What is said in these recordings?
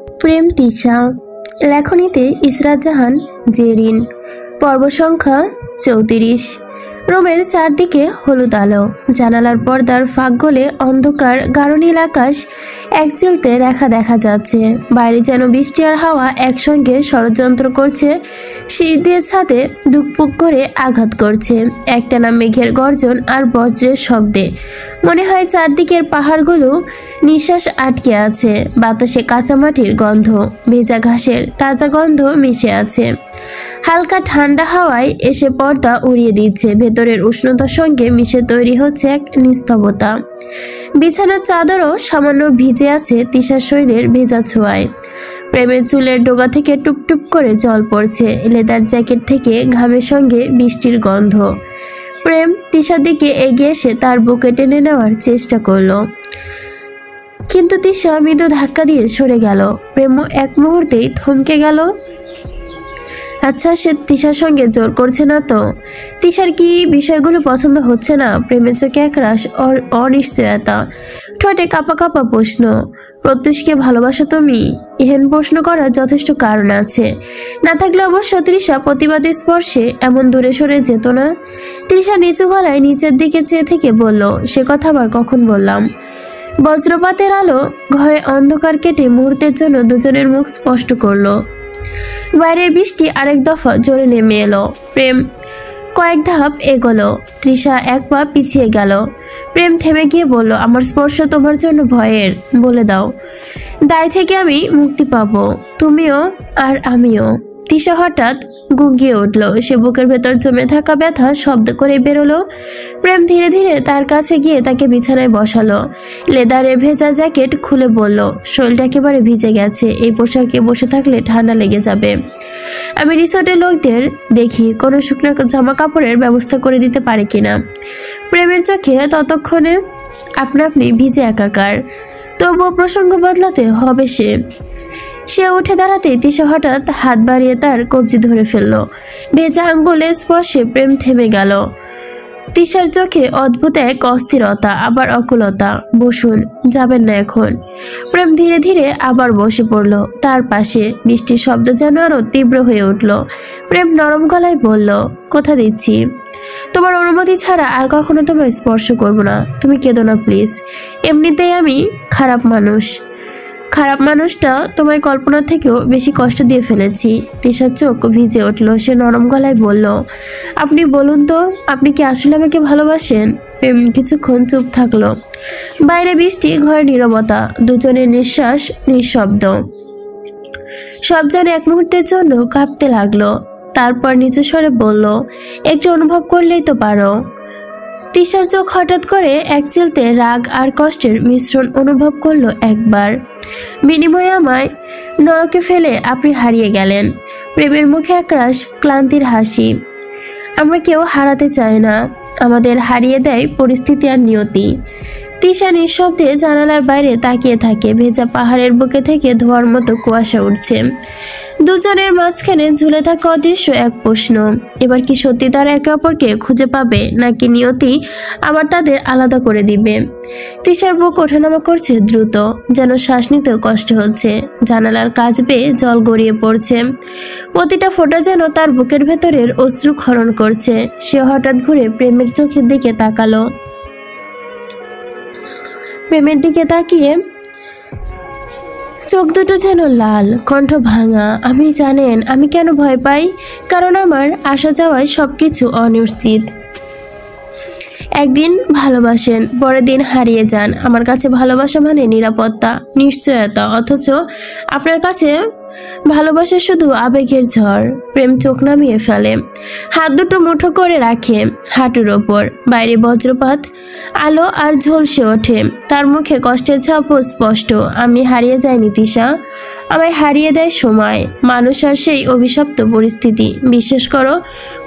প্রেম তিশা, লেখনীতে ইসরাত জাহান জেরিন। পর্ব সংখ্যা 34। রুমের চারদিকে হলুদ আলো, জানালার পর্দার ফাঁক গলে অন্ধকার গাঢ় নীল আকাশ এক চিলতে রেখা দেখা যাচ্ছে। বাইরে যেন বৃষ্টি আর হাওয়া একসঙ্গে ষড়যন্ত্র করছে, শীষ দিয়ে ছাদে দুকপুক করে আঘাত করছে একটানা মেঘের গর্জন আর বজ্রের শব্দে। মনে হয় চারদিকের পাহাড়গুলো নিঃশ্বাস আটকে আছে। বাতাসে কাঁচামাটির গন্ধ, ভেজা ঘাসের তাজা গন্ধ মিশে আছে। হালকা ঠান্ডা হাওয়ায় এসে পর্দা উড়িয়ে দিচ্ছে। ভেতরের উষ্ণতার সঙ্গে মিশে তৈরি হচ্ছে এক নিস্তবতা। বিছানার চাদরও সামান্য ভিজে আছে তিশার শরীরের ভেজা ছোঁয়ায়। প্রেমের চুলের ডোগা থেকে টুপটুপ করে জল পড়ছে, লেদার জ্যাকেট থেকে ঘামের সঙ্গে বৃষ্টির গন্ধ। প্রেম তিশার দিকে এগিয়ে এসে তার বুকে টেনে নেওয়ার চেষ্টা করলো, কিন্তু তিশা মৃদু ধাক্কা দিয়ে সরে গেল। প্রেম এক মুহূর্তেই থমকে গেল। আচ্ছা, সে তিশার সঙ্গে জোর করছে না তো? তিশার কি বিষয়গুলো পছন্দ হচ্ছে না? প্রেমের চোখে একরাশ অনিশ্চয়তা, ঠোঁটে কাঁপা কাঁপা প্রশ্ন। প্রত্যুষকে ভালোবাসো তুমি? এহেন প্রশ্ন করার যথেষ্ট কারণ আছে, না থাকলে অবশ্য তৃষা প্রতিবাদী স্পর্শে এমন দূরে সরে যেত না। তৃষা নিচু গলায় নিচের দিকে চেয়ে থেকে বলল, সে কথা আবার কখন বললাম? বজ্রপাতের আলো ঘরে অন্ধকার কেটে মুহূর্তের জন্য দুজনের মুখ স্পষ্ট করলো। বাইরের বৃষ্টি আরেক দফা জোরে নেমে এলো। প্রেম কয়েক ধাপ এগোলো, তৃষা এক পা পিছিয়ে গেল। প্রেম থেমে গিয়ে বলল, আমার স্পর্শ তোমার জন্য ভয়ের? বলে দাও, দায় থেকে আমি মুক্তি পাবো, তুমিও আর আমিও। তৃষা হঠাৎ গুঙ্গিয়ে উঠল, সে বুকের ভেতর জমে থাকা ব্যথা শব্দ করে বেরোলো। প্রেম ধীরে ধীরে তার কাছে গিয়ে তাকে বিছানায় বসালো। লেদারের ভেজা জ্যাকেট খুলে বলল, শরীরটা একেবারে ভিজে গেছে, এই পোশাকে বসে থাকলে ঠান্ডা লেগে যাবে। আমি রিসোর্টের লোকদের দেখি কোনো শুকনো জামা কাপড়ের ব্যবস্থা করে দিতে পারে কিনা। প্রেমের চোখে ততক্ষণে আপনা আপনি ভিজে একাকার, তবুও প্রসঙ্গ বদলাতে হবে। সে উঠে দাঁড়াতে তৃষা হঠাৎ হাত বাড়িয়ে তার কবজি ধরে ফেলল। ভেজা আঙ্গুলের স্পর্শে প্রেম থেমে গেল। তৃষার চোখে অদ্ভুত এক অস্থিরতা, আবার অকুলতা। বসুন, যাবেন না এখন? প্রেম ধীরে ধীরে আবার বসে পড়ল তার পাশে। বৃষ্টির শব্দ যেন আরো তীব্র হয়ে উঠল। প্রেম নরম গলায় বলল, কথা দিচ্ছি, তোমার অনুমতি ছাড়া আর কখনো তোমায় স্পর্শ করব না। তুমি কেঁদো না প্লিজ, এমনিতেই আমি খারাপ মানুষ। খারাপ মানুষটা তোমায় কল্পনা থেকেও বেশি কষ্ট দিয়ে ফেলেছি। তৃষার চোখ ভিজে উঠল। সে নরম গলায় বলল, আপনি বলুন তো, আপনি কি আসলে আমাকে ভালোবাসেন? প্রেম কিছুক্ষণ চুপ থাকলো। বাইরে বৃষ্টি, ঘরে নীরবতা, দুজনের নিঃশ্বাস নিঃশব্দ। সব যেন এক মুহূর্তের জন্য কাঁপতে লাগলো। তারপর নিচু স্বরে বলল, একটু অনুভব করলেই তো পারো। তৃষার চোখ হঠাৎ করে এক চিলতে রাগ আর কষ্টের মিশ্রণ অনুভব করলো একবার। বিনিময়ে আমায় নরকে ফেলে আপনি হারিয়ে গেলেন। প্রেমের মুখে একরাশ ক্লান্তির হাসি। আমরা কেউ হারাতে চাই না, আমাদের হারিয়ে দেয় পরিস্থিতি আর নিয়তি। তৃষা নিঃশব্দে জানালার বাইরে তাকিয়ে থাকে। ভেজা পাহাড়ের বুকে থেকে ধোয়ার মতো কুয়াশা উঠছে। দুজনের মাঝখানে ঝুলে থাকা অদৃশ্য এক প্রশ্ন, এবার কি সত্যি তারা একে অপরকে খুঁজে পাবে, নাকি নিয়তি আবার তাদের আলাদা করে দিবে? তৃষার বুক ওঠানামা করছে দ্রুত, যেন শ্বাস নিতেও কষ্ট হচ্ছে। জানালার কাচ বেয়ে জল গড়িয়ে পড়ছে, প্রতিটা ফোঁটা যেন তার বুকের ভেতরের অশ্রু ক্ষরণ করছে। সে হঠাৎ ঘুরে প্রেমের চোখের দিকে তাকালো। প্রেমের দিকে তাকিয়ে চোখ দুটো যেন লাল, কণ্ঠ ভাঙা। আপনি জানেন আমি কেন ভয় পাই? কারণ আমার আসা যাওয়ায় সবকিছু অনিশ্চিত। একদিন ভালোবাসেন, পরের দিন হারিয়ে যান। আমার কাছে ভালোবাসা মানে নিরাপত্তা, নিশ্চয়তা, অথচ আপনার কাছে ভালোবাসা শুধু আবেগের ঝড়। প্রেম চোখ নামিয়ে ফেলে, হাত দুটো মুঠো করে রাখে হাঁটুর ওপর। বাইরে বজ্রপাত, আলো আর ঝলসে ওঠে। তার মুখে কষ্টের ছাপও স্পষ্ট। আমি হারিয়ে যাইনি তৃষা, আমায় হারিয়ে দেয় সময়, মানুষ আর সেই অভিশপ্ত পরিস্থিতি। বিশ্বাস করো,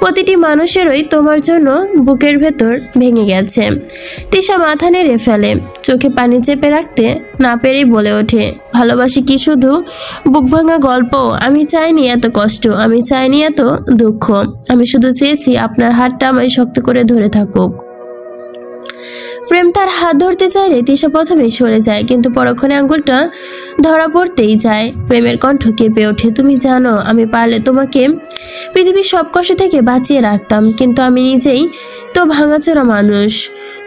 প্রতিটি মানুষেরই তোমার জন্য বুকের ভেতর ভেঙে গেছে। তৃষা মাথা নেড়ে ফেলে, চোখে পানি চেপে রাখতে না পেরেই বলে ওঠে, ভালোবাসি কি শুধু বুক ভাঙা গল্প? আমি চাইনি এত কষ্ট, আমি চাইনি এত দুঃখ। আমি শুধু চেয়েছি আপনার হাতটা আমায় শক্ত করে ধরে থাকুক। প্রেম তার হাত ধরতে চাইলে তিশা প্রথমে সরে যায়, কিন্তু পরক্ষণে আঙ্গুলটা ধরা পড়তেই যায়। প্রেমের কণ্ঠ কেঁপে ওঠে, তুমি জানো আমি পারলে তোমাকে পৃথিবীর সব কষ্ট থেকে বাঁচিয়ে রাখতাম, কিন্তু আমি নিজেই তো ভাঙাচোরা মানুষ।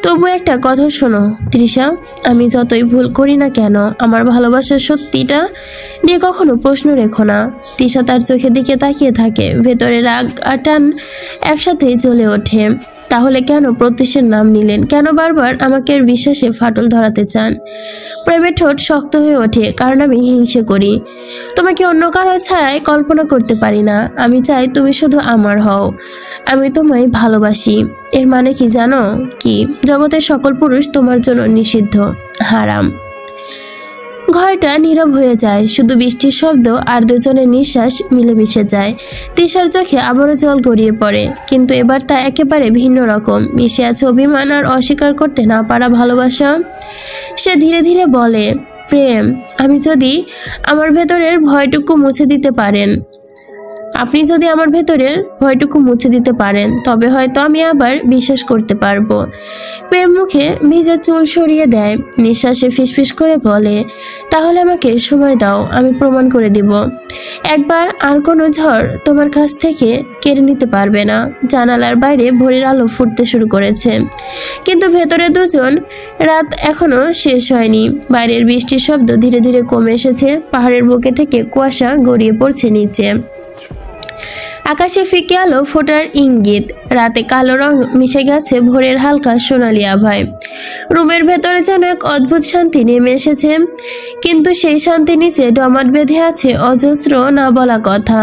তবু একটা কথা শোনো তৃষা, আমি যতই ভুল করি না কেন আমার ভালোবাসার সত্যিটা নিয়ে কখনো প্রশ্ন রেখো না। তৃষা তার চোখের দিকে তাকিয়ে থাকে, ভেতরে রাগ আর টান একসাথেই জ্বলে ওঠে। তাহলে কেন প্রত্যুষের নাম নিলেন? কেন বারবার আমাকে বিশ্বাসে ফাটল ধরাতে চান? প্রেমের ঠোঁট শক্ত হয়ে ওঠে, কারণ আমি হিংসে করি। তোমাকে অন্য কারো ছায়ায় কল্পনা করতে পারি না। আমি চাই তুমি শুধু আমার হও। আমি তোমায় ভালোবাসি। এর মানে কি জানো? কি জগতের সকল পুরুষ তোমার জন্য নিষিদ্ধ, হারাম। ঘরটা নীরব হয়ে যায়, শুধু বৃষ্টির শব্দ আর দুজনের নিঃশ্বাস মিলেমিশে যায়। তৃষার চোখে আবারও জল গড়িয়ে পড়ে, কিন্তু এবার তা একেবারে ভিন্ন রকম। মিশে আছে অভিমান আর অস্বীকার করতে না পারা ভালোবাসা। সে ধীরে ধীরে বলে, প্রেম, আমি যদি আমার ভেতরের ভয়টুকু মুছে দিতে পারেন, আপনি যদি আমার ভেতরের ভয়টুকু মুছে দিতে পারেন, তবে হয়তো আমি আবার বিশ্বাস করতে পারবো। প্রেম মুখে ভিজা চুল সরিয়ে দেয়, নিঃশ্বাসে ফিসফিস করে বলে, তাহলে আমাকে সময় দাও, আমি প্রমাণ করে দিব। একবার আর কোনো ঝড় তোমার কাছ থেকে কেড়ে নিতে পারবে না। জানালার বাইরে ভোরের আলো ফুটতে শুরু করেছে, কিন্তু ভেতরে দুজন। রাত এখনো শেষ হয়নি। বাইরের বৃষ্টির শব্দ ধীরে ধীরে কমে এসেছে, পাহাড়ের বুকে থেকে কুয়াশা গড়িয়ে পড়ছে নিচে। আকাশে ফিকে আলো ফোটার ইঙ্গিত, রাতে কালো রং মিশে গেছে ভোরের হালকা সোনালি আভায়। রুমের ভেতরে যেন এক অদ্ভুত শান্তি নেমে এসেছে, কিন্তু সেই শান্তি নিচে ডমাট বেঁধে আছে অজস্র না বলা কথা।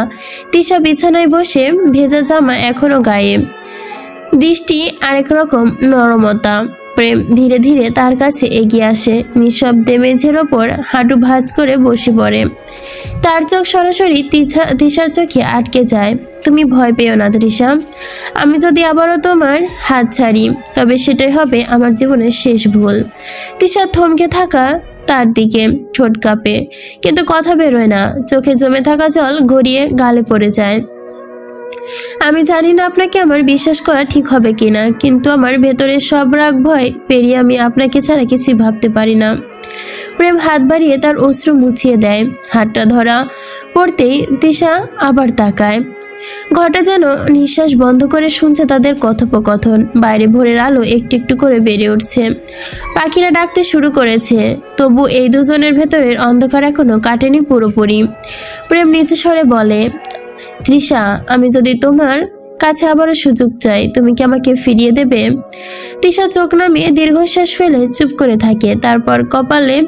তৃষা বিছানায় বসে, ভেজা জামা এখনো গায়ে, দৃষ্টি আরেক রকম নরমতা। প্রেম ধীরে ধীরে তার কাছে এগিয়ে আসে, নিঃশব্দে মেঝের ওপর হাঁটু ভাঁজ করে বসে পড়ে। তার চোখ সরাসরি তৃষার চোখে আটকে যায়। তুমি ভয় পেও না তৃষা, আমি যদি আবারও তোমার হাত ছাড়ি, তবে সেটাই হবে আমার জীবনের শেষ ভুল। তৃষা থমকে থাকা তার দিকে, ঠোঁট কাঁপে, কিন্তু কথা বেরোয় না। চোখে জমে থাকা জল গড়িয়ে গালে পড়ে যায়। আমি জানি না আপনাকে আমার বিশ্বাস করা ঠিক হবে কিনা, কিন্তু আমার ভেতরের সব রাগ ভয় পেরিয়ে আমি আপনাকে ছাড়া কিছুই ভাবতে পারি না। প্রেম হাত বাড়িয়ে তার অশ্রু মুছিয়ে দেয়। হাতটা ধরা পড়তেই তৃষা আবার তাকায়। ঘরটা যেন নিঃশ্বাস বন্ধ করে শুনছে তাদের কথোপকথন। বাইরে ভোরের আলো একটু একটু করে বেড়ে উঠছে, পাখিরা ডাকতে শুরু করেছে। তবু এই দুজনের ভেতরের অন্ধকার এখনো কাটেনি পুরোপুরি। প্রেম নিচু স্বরে বলে, তৃষা, আমি যদি তোমার কাছে আবারও সুযোগ চাই, তুমি কি আমাকে ফিরিয়ে দেবে? তৃষা চোখ নামিয়ে দীর্ঘশ্বাস ফেলে চুপ করে থাকে, তারপর কপালে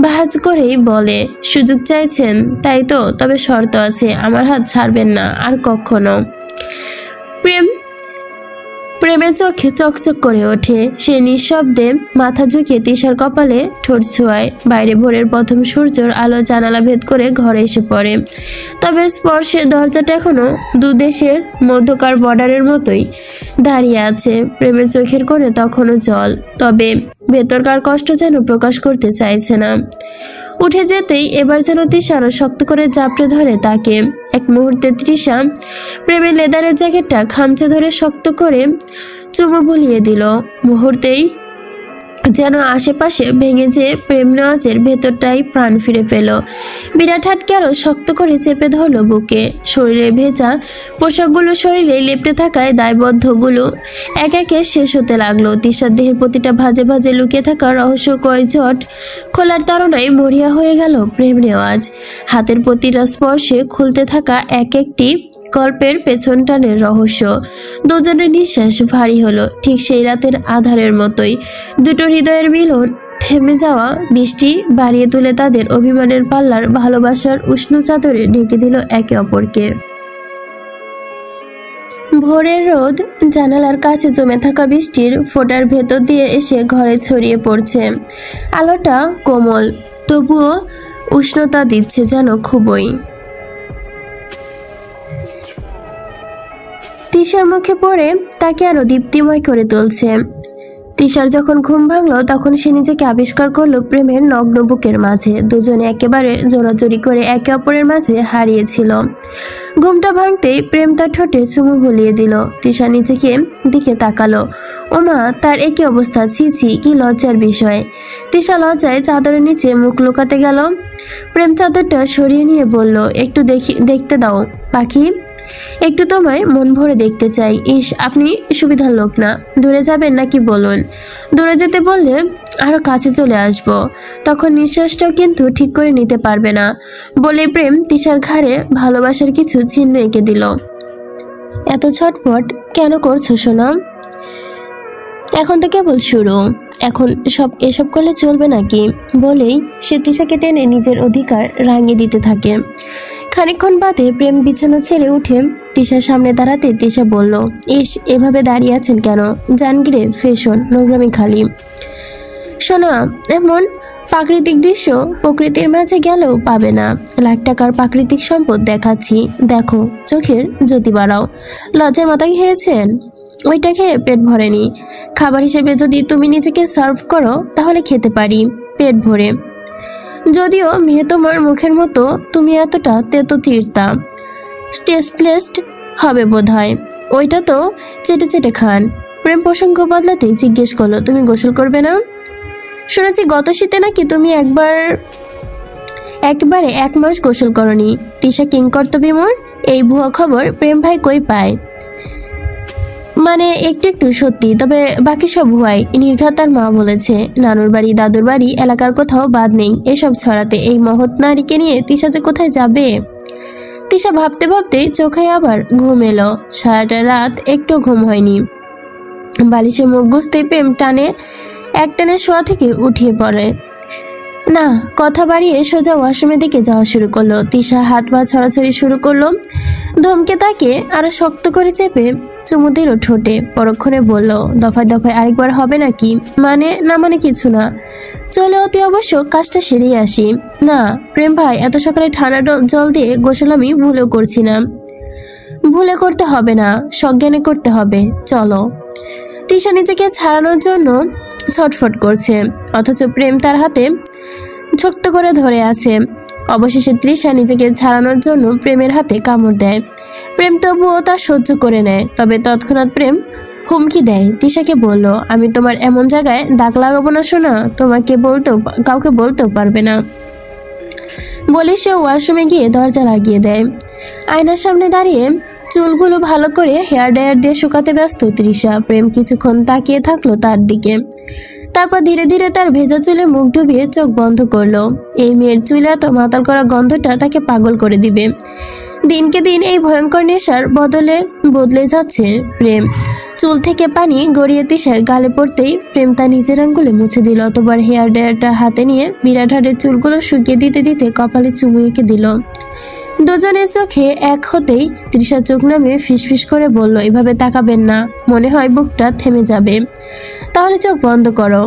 ভাঁজ করেই বলে, সুযোগ চাইছেন তাই তো? তবে শর্ত আছে, আমার হাত ছাড়বেন না আর কখনো। প্রেমের চোখে চকচক করে ওঠে। সে নিঃশব্দে মাথা ঝুঁকিয়ে তৃষার কপালে ঠোঁট ছোঁয়ায়। বাইরে ভোরের প্রথম সূর্যের আলো জানালা ভেদ করে ঘরে এসে পড়ে, তবে স্পর্শের দরজাটা এখনো দুদেশের মধ্যকার বর্ডারের মতোই দাঁড়িয়ে আছে। প্রেমের চোখের কোণে তখনও জল, তবে ভেতরকার কষ্ট যেন প্রকাশ করতে চাইছে না। উঠে যেতেই এবার যেন তৃষা আরো শক্ত করে জাপটে ধরে তাকে। এক মুহূর্তে তৃষা প্রেমের লেদারের জ্যাকেটটা খামচে ধরে শক্ত করে চুমু বুলিয়ে দিল। মুহূর্তেই যেন আশেপাশে ভেঙে যে প্রেম নেওয়াজের ভেতরটাই প্রাণ ফিরে পেল। বিরাট হাতকে আরো শক্ত করে চেপে ধরল বুকে। শরীরে ভেজা পোশাকগুলো শরীরে লেপটে থাকায় দায়বদ্ধগুলো এক একে শেষ হতে লাগলো। তৃষার দেহের প্রতিটা ভাজে ভাজে লুকিয়ে থাকা রহস্যময় জট খোলার তাড়নায় মরিয়া হয়ে গেল প্রেম নেওয়াজ। হাতের প্রতিটা স্পর্শে খুলতে থাকা এক একটি গল্পের পেছন টানের রহস্য। দুজনের নিঃশ্বাস ভারী হলো, ঠিক সেই রাতের আধারের মতোই। দুটো হৃদয়ের মিলন, থেমে যাওয়া বৃষ্টি বাড়িয়ে তুলে তাদের অভিমানের পাল্লার ভালোবাসার উষ্ণ চাদরে ঢেকে দিল একে অপরকে। ভোরের রোদ জানালার কাছে জমে থাকা বৃষ্টির ফোঁটার ভেতর দিয়ে এসে ঘরে ছড়িয়ে পড়ছে। আলোটা কোমল, তবুও উষ্ণতা দিচ্ছে যেন খুবই। তৃষার মুখে পড়ে তাকে আরো দীপ্তিময় করে তুলছে। তিশার যখন ঘুম ভাঙলো তখন সে নিজেকে আবিষ্কার করলো প্রেমের নগ্ন বুকের মাঝে। দুজনে একেবারে জোরাজোরি করে একে অপরের মাঝে হারিয়েছিল। ঘুমটা ভাঙতেই প্রেম তার ঠোঁটে চুমু বুলিয়ে দিল। তিশা নিজেকে দিকে তাকালো। ওমা, তার একই অবস্থা! ছি ছি, কি লজ্জার বিষয়! তিশা লজ্জায় চাদরের নিচে মুখ লুকাতে গেল। প্রেম চাদরটা সরিয়ে নিয়ে বলল, একটু দেখতে দাও পাখি, একটু তোমায় মন ভরে দেখতে চাই। ইস, আপনি সুবিধার লোক না। দূরে যাবেন নাকি বলুন? দূরে যেতে বললে আরো কাছে চলে আসব, তখন নিঃশ্বাসটাও কিন্তু ঠিক করে নিতে পারবে না। বলে প্রেম তিশার ঘাড়ে ভালোবাসার কিছু চিহ্ন এঁকে দিল। এত ছটফট কেন করছো সোনা? এখন তো কেবল শুরু, এখন এসব করলে চলবে নাকি? বলেই সে তিশাকে টেনে নিজের অধিকার রাঙিয়ে দিতে থাকে। খানিকক্ষণ বাদে প্রেম বিছানা ছেড়ে উঠে তিশার সামনে দাঁড়াতে তিশা বলল, ইস, এভাবে দাঁড়িয়ে আছেন কেন? জানগিরে ফ্যাশন নোংরামি খালি। শোনা, এমন প্রাকৃতিক দৃশ্য প্রকৃতির মাঝে গেলেও পাবে না। লাখ টাকার প্রাকৃতিক সম্পদ দেখাচ্ছি, দেখো, চোখের জ্যোতি বাড়াও। লজ্জার মাথা খেয়েছেন? ওইটা খেয়ে পেট ভরেনি। খাবার হিসেবে যদি তুমি নিজেকে সার্ভ করো তাহলে খেতে পারি পেট ভরে। যদিও মেয়ে তোমার মুখের মতো তুমি এতটা তেতো চিরতা, টেস্টলেস হবে বোধ হয়। ওইটা তো চেটে চেটে খান। প্রেম প্রসঙ্গ বদলাতে জিজ্ঞেস করলো, তুমি গোসল করবে না? শুনেছি গত শীতে নাকি তুমি একবারে 1 মাস গোসল করনি। তিশা কিংকর্তব্যমোর এই ভুয়া খবর প্রেম ভাই কই পায়? মানে একটু একটু সত্যি, তবে বাকি সব ভুয়াই। নির্ঘাত তার মা বলেছে। নানুর বাড়ি, দাদুর বাড়ি, এলাকার কোথাও বাদ নেই এসব ছড়াতে। এই মহৎ নারীকে নিয়ে তিশা যে কোথায় যাবে? তিশা ভাবতে ভাবতে চোখে আবার ঘুম এলো। সারাটা রাত একটু ঘুম হয়নি। বালিশে মুখ গুজতে প্রেম এক টানে শোয়া থেকে উঠিয়ে পড়ে। না, কথা বাড়িয়ে সোজা ওয়াশরুমের দিকে যাওয়া শুরু করলো। তিশা হাত পা ছড়াছড়ি শুরু করলো। ধমকে তাকে আরো শক্ত করে চেপে চুমু দিল ঠোঁটে। পরক্ষণে বলল, দফায় দফায় আরেকবার হবে নাকি? না মানে কিছু না, চলে অতি অবশ্য কাজটা সেরেই আসি। না প্রেম ভাই, এত সকালে ঠান্ডা জল দিয়ে গোসল আমি ভুলেও করছি না। ভুলে করতে হবে না, সজ্ঞানে করতে হবে, চলো। তিশা নিজেকে ছাড়ানোর জন্য ছটফট করছে, অথচ প্রেম তার হাতে শক্ত করে ধরে আছে। অবশেষে তৃষা নিজেকে ছাড়ানোর জন্য প্রেমের হাতে কামড় দেয়। প্রেম তবুও তা সহ্য করে নেয়। তবে তৎক্ষণাৎ প্রেম হুমকি দেয়। তৃষাকে বলল, আমি তোমার এমন জায়গায় দাগ লাগাবো না শোনা, কাউকে বলতেও পারবে না। বলে সে ওয়াশরুমে গিয়ে দরজা লাগিয়ে দেয়। আয়নার সামনে দাঁড়িয়ে চুলগুলো ভালো করে হেয়ার ড্রায়ার দিয়ে শুকাতে ব্যস্ত তৃষা। প্রেম কিছুক্ষণ তাকিয়ে থাকলো তার দিকে, তারপর ধীরে ধীরে তার ভেজা চুলে মুখ ডুবিয়ে চোখ বন্ধ করলো। এই মেয়ের চুলে এত মাতাল করা গন্ধটা তাকে পাগল করে দিবে। দিনকে দিন এই ভয়ঙ্কর নেশার বদলে যাচ্ছে প্রেম। চুল থেকে পানি গড়িয়ে তৃষার গালে পড়তেই প্রেম তার নিজের আঙ্গুলে মুছে দিল। অতবার হেয়ার ড্রায়ারটা হাতে নিয়ে বিরাট হাড়ের চুলগুলো শুকিয়ে দিতে দিতে কপালে চুমু এঁকে দিল। দুজনের চোখে এক হতেই তৃষা চোখ নামিয়ে ফিসফিস করে বলল, এভাবে তাকাবেন না, মনে হয় বুকটা থেমে যাবে। তাহলে চোখ বন্ধ করো,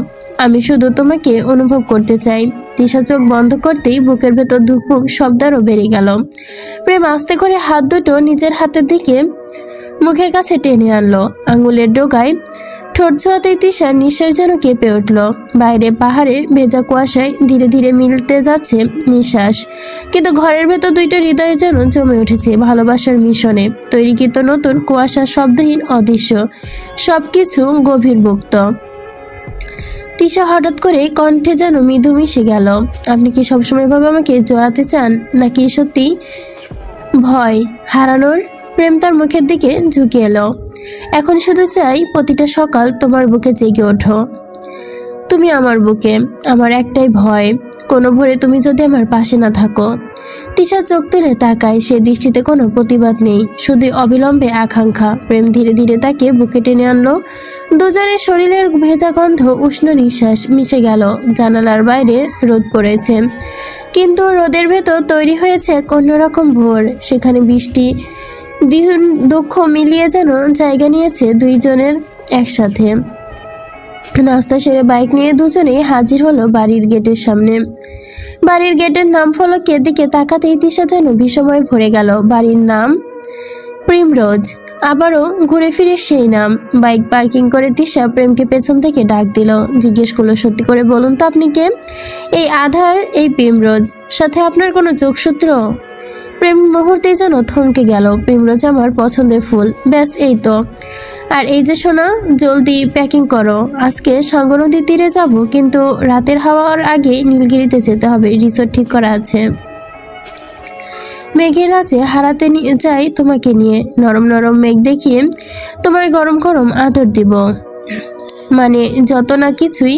আমি শুধু তোমাকে অনুভব করতে চাই। তৃষা চোখ বন্ধ করতেই বুকের ভেতর ধুকপুক শব্দ আরও বেড়ে গেল। প্রেম আস্তে করে হাত দুটো নিজের হাতের দিকে মুখের কাছে টেনে আনলো। আঙুলের ডোগায় ঠোঁট ছোঁয়াতেই তৃষার নিঃশ্বাস যেন কেঁপে উঠল। বাইরে পাহাড়ে ভেজা কুয়াশায় ধীরে ধীরে মিলতে যাচ্ছে নিঃশ্বাস, কিন্তু ঘরের ভেতর দুইটা হৃদয়ে যেন জমে উঠেছে ভালোবাসার মিশনে। তৈরিকৃত নতুন কুয়াশা, শব্দহীন, অদৃশ্য, সবকিছু গভীর মুক্ত। তৃষা হঠাৎ করে কণ্ঠে যেন মৃদু মিশে গেল, আপনি কি সবসময় ভাবে আমাকে জড়াতে চান, নাকি সত্যি ভয় হারানোর? প্রেম তার মুখের দিকে ঝুঁকে এলো। এখন শুধু চাই প্রতিটা সকাল তোমার বুকে জেগে ওঠো। তুমি আমার বুকে, আমার একটাই ভয়, কোনো ভোরে তুমি যদি আমার পাশে না থাকো। তৃষা চোখ তুলে তাকায়, সে দৃষ্টিতে কোনো প্রতিবাদ নেই, শুধু অবিলম্বে আকাঙ্ক্ষা। প্রেম ধীরে ধীরে তাকে বুকে টেনে আনলো। দুজনের শরীরের ভেজা গন্ধ, উষ্ণ নিঃশ্বাস মিশে গেল। জানালার বাইরে রোদ পড়েছে, কিন্তু রোদের ভেতর তৈরি হয়েছে এক অন্যরকম ভোর। সেখানে বৃষ্টি দুঃখ মিলিয়ে যেন জায়গা নিয়েছে দুইজনের একসাথে। নাস্তা সেরে বাইক নিয়ে দুজনেই হাজির হলো বাড়ির গেটের সামনে। বাড়ির গেটের নাম ফলকের দিকে তাকাতেই তৃষা যেন বিষময় ভরে গেল। বাড়ির নাম প্রিমরোজ। আবারও ঘুরে ফিরে সেই নাম। বাইক পার্কিং করে তিশা প্রেমকে পেছন থেকে ডাক দিল। জিজ্ঞেস করলো, সত্যি করে বলুন তো আপনি কে? এই আধার, এই প্রেমরোজ, সাথে আপনার কোনো যোগসূত্র? প্রেম মুহূর্তেই যেন থমকে গেল। প্রেমরোজ আমার পছন্দের ফুল, ব্যাস এই তো। আর এই যে শোনা, জলদি প্যাকিং করো, আজকে সাঙ্গ নদীর তীরে যাব, কিন্তু রাতের হাওয়ার আগে নীলগিরিতে যেতে হবে, রিসোর্ট ঠিক করা আছে। মেঘের রাজে হারাতে নিয়ে যাই তোমাকে নিয়ে, নরম নরম মেঘ দেখিয়ে তোমার গরম গরম আদর দিব। মানে যত না কিছুই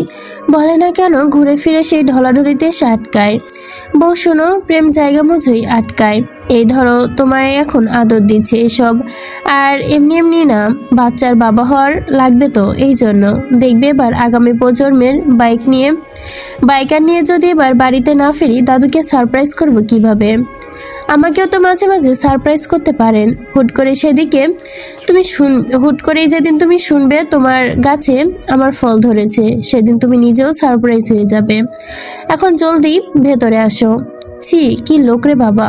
বলে না কেন, ঘুরে ফিরে সেই ঢলাঢলিতে এসে আটকায়। বউ শোনো, প্রেম জায়গা মজুই আটকায়। এই ধরো তোমার এখন আদর দিচ্ছে এসব, আর এমনি এমনি না, বাচ্চার বাবা হওয়ার লাগবে তো, এই জন্য। দেখবে এবার আগামী প্রজন্মের বাইকার নিয়ে যদি এবার বাড়িতে না ফিরি, দাদুকে সারপ্রাইজ করব কিভাবে? আমাকেও তো মাঝে মাঝে সারপ্রাইজ করতে পারেন। হুট করেই যেদিন তুমি শুনবে তোমার গাছে আমার ফল ধরেছে, সেদিন তুমি নিজেও সারপ্রাইজ হয়ে যাবে। এখন জলদি ভেতরে আসো। ছি, কি লোক রে বাবা!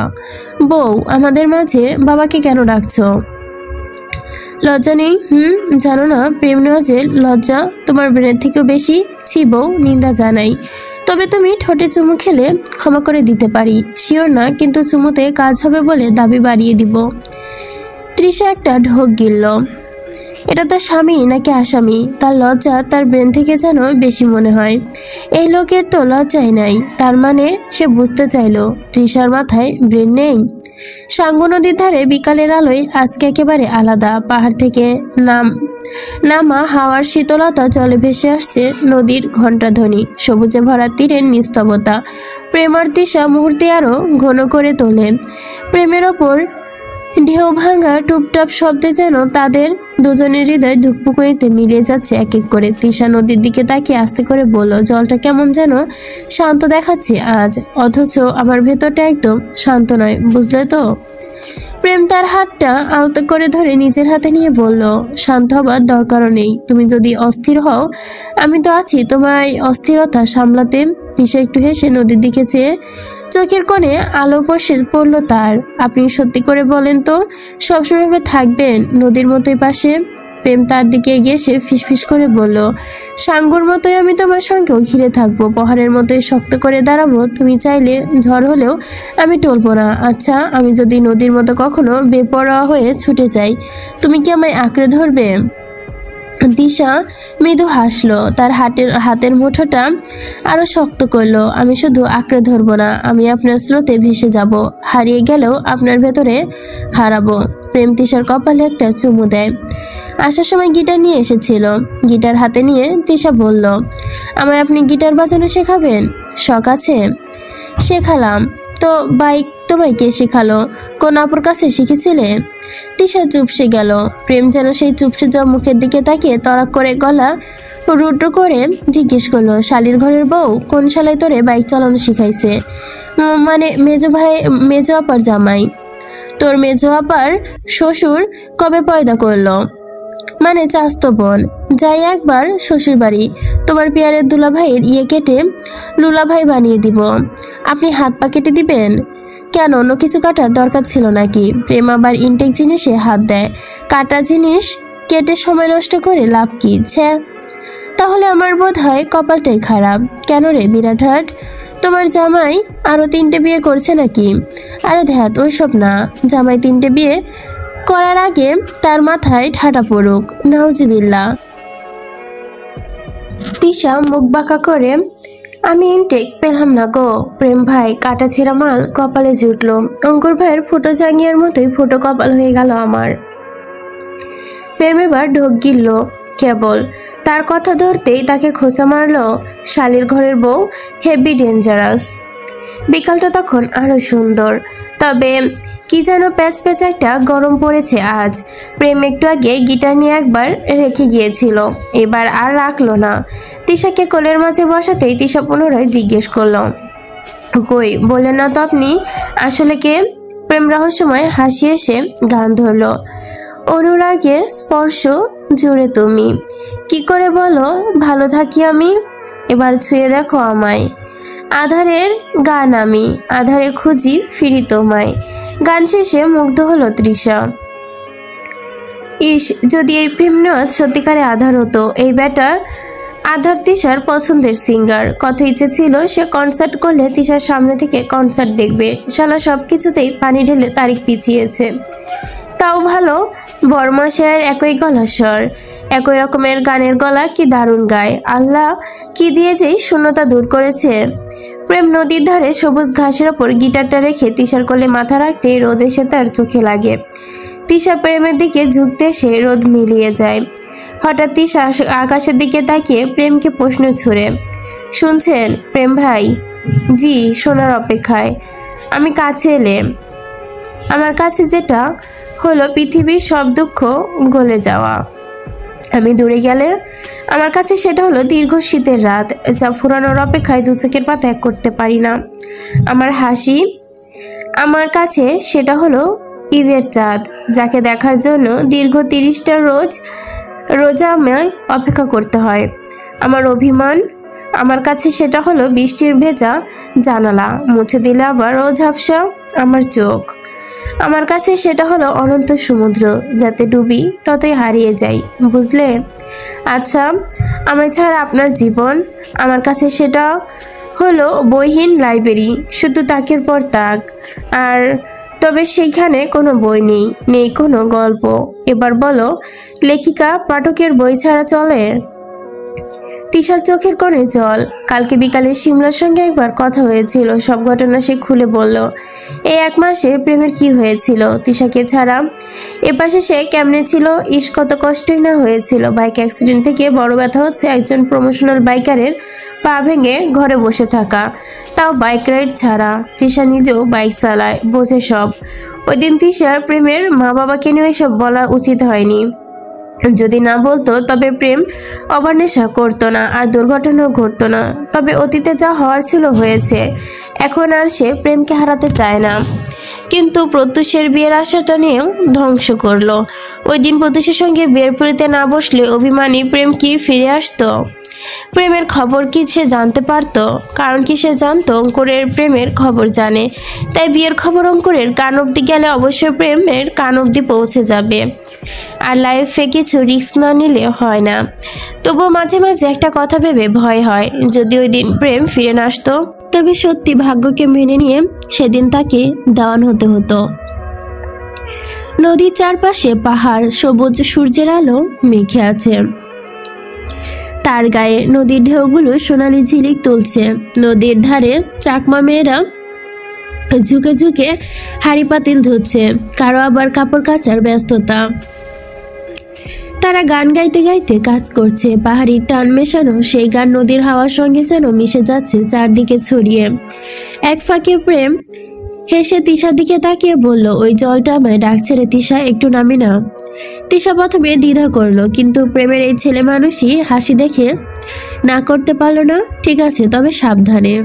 বউ, আমাদের মাঝে বাবাকে কেন ডাকছো? লজ্জা নেই? জানো না প্রেম নেওয়াজের লজ্জা তোমার ব্রেনের থেকেও বেশি? ছি বউ, নিন্দা জানাই। তবে তুমি ঠোঁটে চুমু খেলে ক্ষমা করে দিতে পারি, শিওর না, কিন্তু চুমুতে কাজ হবে বলে দাবি বাড়িয়ে দিব। তৃষা একটা ঢোক গিলল। এটা তার স্বামী নাকি আসামি? তার লজ্জা তার ব্রেন থেকে যেন বেশি মনে হয়। এই লোকের তো লজ্জাই নাই। তার মানে সে বুঝতে চাইল তৃষার মাথায় ব্রেন নেই। সাঙ্গু নদীর ধারে বিকালের আলোয় আজকে একেবারে আলাদা। পাহাড় থেকে নামা হাওয়ার শীতলতা জলে ভেসে আসছে নদীর ঘণ্টাধ্বনি, সবুজে ভরা তীরের নিস্তবতা প্রেম আর তৃষা মুহূর্তে আরো ঘন করে তোলে। প্রেমের ওপর ঢেউ ভাঙা টুপটাপ শব্দে যেন তাদের দুজনের হৃদয় ধুকপুকুনিতে মিলিয়ে যাচ্ছে এক এক করে। তৃষা নদীর দিকে তাকিয়ে আস্তে করে বলল, জলটা কেমন যেন শান্ত দেখাচ্ছে আজ, অথচ আমার ভেতরটা একদম শান্ত নয়, বুঝলে তো? প্রেম তার হাতটা আলতো করে ধরে নিজের হাতে নিয়ে বলল, শান্ত হবার দরকারও নেই। তুমি যদি অস্থির হও, আমি তো আছি তোমায় অস্থিরতা সামলাতে। তৃষা একটু হেসে নদীর দিকে চেয়ে চোখের কোণে আলো পড়ল তার। আপনি সত্যি করে বলেন তো, সবসময় থাকবেন নদীর মতোই পাশে? প্রেম তার দিকে এগিয়ে এসে ফিসফিস করে বলল, সাঙ্গুর মতোই আমি তোমার সঙ্গেও ঘিরে থাকবো, পাহাড়ের মতোই শক্ত করে দাঁড়াবো। তুমি চাইলে ঝড় হলেও আমি টলবো না। আচ্ছা, আমি যদি নদীর মতো কখনো বেপরোয়া হয়ে ছুটে যাই, তুমি কি আমায় আঁকড়ে ধরবে? দিশা মৃদু হাসলো, তার হাতের মুঠোটা আরো শক্ত করলো। আমি শুধু আঁকড়ে ধরবো না, আমি আপনার স্রোতে ভেসে যাব, হারিয়ে গেলেও আপনার ভেতরে হারাবো। প্রেম তৃষার কপালে একটা চুমু দেয়। আসার সময় গিটার নিয়ে এসেছিল। গিটার হাতে নিয়ে তৃষা বলল, আমায় আপনি গিটার বাজানো শেখাবেন? শখ আছে? শেখালাম তো। বাইক তোমায় কে শেখালো? কোন আপুর কাছে শিখেছিলে? তৃষা চুপসে গেল। প্রেম যেন সেই চুপসে যাওয়া মুখের দিকে তাকিয়ে তড়াক করে গলা রুদ্র করে জিজ্ঞেস করলো, শালির ঘরের বউ কোন শালাই তোরে বাইক চালানো শিখাইছে? মানে মেজো আপার জামাই। তোর মেজো আপার শ্বশুর কবে পয়দা করলো? মানে চাস্তো বোন। যাই একবার শ্বশুর বাড়ি, তোমার পিয়ারের দুলাভাইয়ের কেটে লুলাভাই বানিয়ে দিব। আপনি হাত পা কেটে দিবেন? কেন, অন্য কিছু কাটার দরকার ছিল নাকি? প্রেম আবার ইনটেক জিনিসে হাত দেয়। কাটা জিনিস কেটে সময় নষ্ট করে লাভ কি? তাহলে আমার বোধ হয় কপালটাই খারাপ। কেন রে বিরাট হাট, তোমার জামাই আরো 3টে বিয়ে করছে নাকি? আরে ধ্যাত, ওইসব না। জামাই 3টে বিয়ে করার আগে তার মাথায় ঠাটা পড়ুক, নাউজিবিল্লাহ। তৃষা মুখ বাঁকা করে, আমি ইনটেক পেলাম না গো। প্রেম ভাই কাটা ছেঁড়া মাল কপালে জুটলো। অঙ্কুর ভাইয়ের ফুটো জাঙ্গিয়ার মতোই ফুটো কপাল হয়ে গেল আমার। প্রেম এবার ঢোক গিলল কেবল। তার কথা ধরতেই তাকে খোঁচা মারলো, শালির ঘরের বউ হেভি ডেঞ্জারাস। বিকালটা তখন আরো সুন্দর, তবে কি যেন প্যাচ প্যাচ একটা গরম পড়েছে আজ। প্রেম একটু আগে গিটার নিয়ে একবার রেখে গিয়েছিল, এবার আর রাখলো না। তৃষাকে কোলের মাঝে বসাতেই তৃষা পুনরায় জিজ্ঞেস করলো, কই বললেন না তো আপনি আসলে কে? প্রেম রহস্যময় হাসি এসে গান ধরলো, অনুরাগে স্পর্শ জুড়ে তুমি। কি করে বলো ভালো থাকি আমি? এবার ছুঁয়ে দেখো আমায়। আধারের গান আমি, আধারে খুঁজি ফিরি তোমায়। গান শেষে মুগ্ধ হলো তৃষা। ইস, যদি এই প্রেম নেওয়া সত্যিকারে আধার হতো। এই ব্যাটার আধার তিশার পছন্দের সিঙ্গার। কত ইচ্ছে ছিল সে কনসার্ট করলে তিশার সামনে থেকে কনসার্ট দেখবে। শালা সব কিছুতেই পানি ঢেলে তারিখ পিছিয়েছে। তাও ভালো, বরমাসের একই গলার স্বর, একই রকমের গানের গলা, কি দারুণ গায়। আল্লাহ কি দিয়ে যেই শূন্যতা দূর করেছে। প্রেম নদীর ধারে সবুজ ঘাসের ওপর গিটারটা রেখে তিশার কোলে মাথা রাখতে রোদ এসে তার চোখে লাগে। তিশা প্রেমের দিকে ঝুঁকতে সে রোদ মিলিয়ে যায়। হঠাৎ তিশা আকাশের দিকে তাকিয়ে প্রেমকে প্রশ্ন ছুড়ে, শুনছেন প্রেম ভাই? জি, শোনার অপেক্ষায়। আমি কাছে এলে, আমার কাছে যেটা হলো পৃথিবীর সব দুঃখ গলে যাওয়া। আমি দূরে গেলে আমার কাছে সেটা হলো দীর্ঘ শীতের রাত, যা ফুরানোর অপেক্ষায় দু চোখের পাতা এক করতে পারি না। আমার হাসি আমার কাছে সেটা হলো ঈদের চাঁদ, যাকে দেখার জন্য দীর্ঘ 30টা রোজা আমায় অপেক্ষা করতে হয়। আমার অভিমান আমার কাছে সেটা হলো বৃষ্টির ভেজা জানালা, মুছে দিলে আবার ও ঝাপসা আমার চোখ। আমার কাছে সেটা হলো অনন্ত সমুদ্র, যাতে ডুবি ততই হারিয়ে যাই, বুঝলে? আচ্ছা, আমার ছাড়া আপনার জীবন? আমার কাছে সেটা হলো বইহীন লাইব্রেরি, শুধু তাকের পর তাক। আর তবে সেইখানে কোনো বই নেই, নেই কোনো গল্প। এবার বলো, লেখিকা পাঠকের বই ছাড়া চলে? তিশার চোখের কোণে জল। কালকে বিকালে শিমলার সঙ্গে একবার কথা হয়েছিল, সব ঘটনা সে খুলে বলল। এই 1 মাসে প্রেমের কি হয়েছিল তিশাকে ছাড়া? এপাশে সে কেমনে ছিল, ইস কত কষ্টই না হয়েছিল। বাইক অ্যাক্সিডেন্ট থেকে বড় ব্যথা হচ্ছে একজন প্রমোশনাল বাইকারের পা ভেঙে ঘরে বসে থাকা, তাও বাইক রাইড ছাড়া। তিশা নিজেও বাইক চালায়, বোঝে সব। ওই দিন তিশার প্রেমের মা বাবাকে নিয়ে এসব বলা উচিত হয়নি। যদি না বলতো তবে প্রেম অবানেশা করতো না, আর দুর্ঘটনাও ঘটতো না। তবে অতীতে যা হওয়ার ছিল হয়েছে, এখন আর সে প্রেমকে হারাতে চায় না। কিন্তু প্রত্যুষের বিয়ের আশাটা নিয়েও ধ্বংস করলো। ওই দিন প্রত্যুষের সঙ্গে বিয়ের পুরীতে না বসলে অভিমানী প্রেম কি ফিরে আসতো? প্রেমের খবর কি সে জানতে পারতো? কারণ কি সে জানতো অঙ্কুরের প্রেমের খবর জানে, তাই বিয়ের খবর অঙ্কুরের কান অব্দি গেলে অবশ্যই প্রেমের কান অব্দি পৌঁছে যাবে। আর লাইফে কিছু রিস্ক না নিলে হয় না। তবুও মাঝে মাঝে একটা কথা ভেবে ভয় হয়, যদি ওই দিন প্রেম ফিরে না আসতো, তবে সত্যি ভাগ্যকে মেনে নিয়ে সেদিন তাকে দেওয়ান হতে হতো। নদীর চারপাশে পাহাড়, সবুজ সূর্যের আলো মেখে আছে। তার গায়ে নদীর ঢেউগুলো সোনালি ঝিলিক তুলছে। নদীর ধারে চাকমা মেয়েরা ঝুঁকে ঝুঁকে হাঁড়ি পাতিল ধুচ্ছে, কারো আবার কাপড় কাচার ব্যস্ততা। তারা গান গাইতে গাইতে কাজ করছে। পাহাড়ির টান মেশানো সেই গান নদীর হাওয়ার সঙ্গে যেন মিশে যাচ্ছে চারদিকে ছড়িয়ে। এক ফাঁকে প্রেম হেসে তিশার দিকে তাকিয়ে বলল, ওই জলটা আমায় ডাকছে রে তিশা, একটু নামি না। তিশা প্রথমে দ্বিধা করলো, কিন্তু প্রেমের এই ছেলে মানুষই হাসি দেখে না করতে পারলো না। ঠিক আছে, তবে সাবধানে।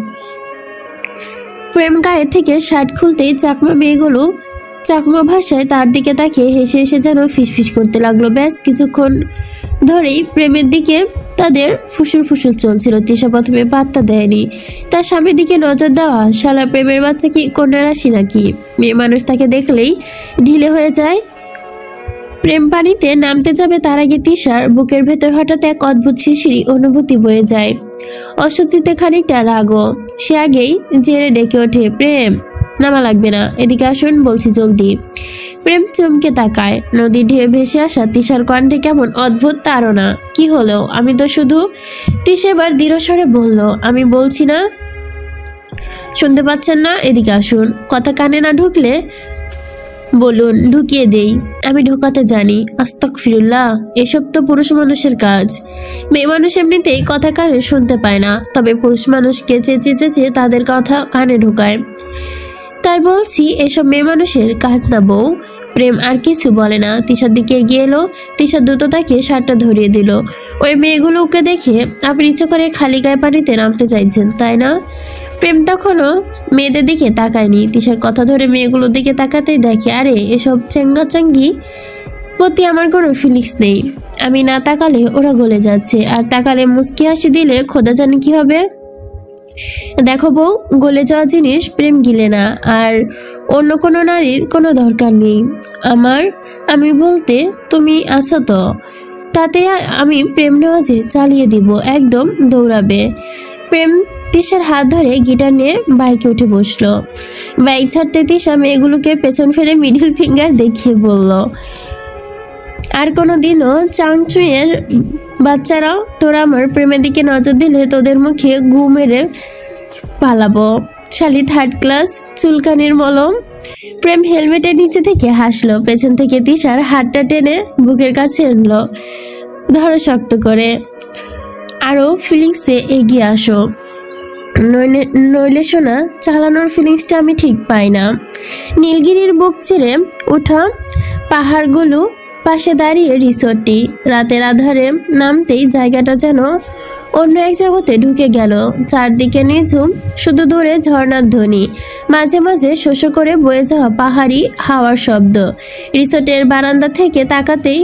প্রেম গায়ে থেকে শার্ট খুলতেই চাকমা মেয়েগুলো চাকমা ভাষায় তার দিকে তাকিয়ে হেসে হেসে যেন ফিসফিস করতে লাগলো। ব্যাস কিছুক্ষণ ধরেই প্রেমের দিকে তাদের ফুসুর ফুসুর চলছিল। তিশা প্রথমে পাত্তা দেয়নি, তার স্বামীর দিকে নজর দেওয়া শালা প্রেমের বাচ্চা কি কন্যা রাশি নাকি? মেয়ে মানুষ তাকে দেখলেই ঢিলে হয়ে যায়। প্রেম পানিতে নামতে যাবে তার আগে তিশার বুকের ভেতর হঠাৎ এক অদ্ভুত শিশিরি অনুভূতি বয়ে যায়। অস্বস্তিতে খানিকটা রাগও। সে আগেই জেরে ডেকে ওঠে, প্রেম নামা লাগবে না, এদিকে আসুন বলছি জলদি। প্রেম চমকে তাকায়। নদীর ঢেউ ভেসে আসা তিশার কণ্ঠে কেমন অদ্ভুত তাড়না। কি হলো? আমি তো শুধু। তিশা এবার দৃঢ়স্বরে বলল, আমি বলছি না শুনতে পাচ্ছেন না? এদিকে আসুন। কথা কানে না ঢুকলে বলুন, ঢুকিয়ে দেই। আমি ঢোকাতে জানি। আস্তাগফিরুল্লাহ, এসব তো পুরুষ মানুষের কাজ। মেয়ে মানুষ এমনিতেই কথা কানে শুনতে পায় না, তবে পুরুষ মানুষকে চেঁচিয়ে চেঁচিয়ে তাদের কথা কানে ঢোকায়। তাই বলছি এসব মেয়ে মানুষের কাজ না বউ। প্রেম আর কিছু বলে না, তিশার দিকে এগিয়ে এলো। তিশা দ্রুত তাকে শার্টটা ধরিয়ে দিল। ওই মেয়েগুলোকে দেখে আপনি ইচ্ছে করে খালি গায়ে পানিতে নামতে চাইছেন, তাই না? প্রেম তখনও মেয়েদের দিকে তাকায়নি। তিশার কথা ধরে মেয়েগুলোর দিকে তাকাতেই দেখে, আরে এসব চেঙ্গাচাঙ্গি প্রতি আমার কোনো ফিলিংস নেই। আমি না তাকালে ওরা গলে যাচ্ছে, আর তাকালে মুচকি হাসি দিলে খোদা জানে কি হবে। দেখো বউ, গলে যাওয়া জিনিস প্রেম গিলে না, আর অন্য কোনো নারীর কোনো দরকার নেই আমার। আমি বলতে তুমি আছো তো, তাতে আমি প্রেম নেওয়াজে চালিয়ে দিব, একদম দৌড়াবে। প্রেম তিশার হাত ধরে গিটার নিয়ে বাইকে উঠে বসলো। বাইক ছাড়তে তিশা মেয়েগুলোকে পেছন ফিরে মিডিল ফিঙ্গার দেখিয়ে বলল, আর কোনোদিনও চাংচুইয়ের বাচ্চারা তোরা আমার প্রেমের দিকে নজর দিলে তোদের মুখে গু মেরে পালাবো, শালি থার্ড ক্লাস চুলকানির মলম। প্রেম হেলমেটের নিচে থেকে হাসলো, পেছন থেকে তিশার হাতটা টেনে বুকের কাছে আনলো। ধরো শক্ত করে, আরো ফিলিংসে এগিয়ে আসো, নইলে শোনা চালানোর ফিলিংসটা আমি ঠিক পাই না। নীলগিরির বুক ছেড়ে ওঠা পাহাড়গুলো পাশে দাঁড়িয়ে রিসোর্টটি রাতের আধারে নামতেই জায়গাটা যেন অন্য এক জগতে ঢুকে গেল। চারদিকে নিঝুম, শুধু দূরে ঝর্ণার ধ্বনি, মাঝে মাঝে শোষ করে বয়ে যাওয়া পাহাড়ি হাওয়ার শব্দ। রিসোর্টের বারান্দা থেকে তাকাতেই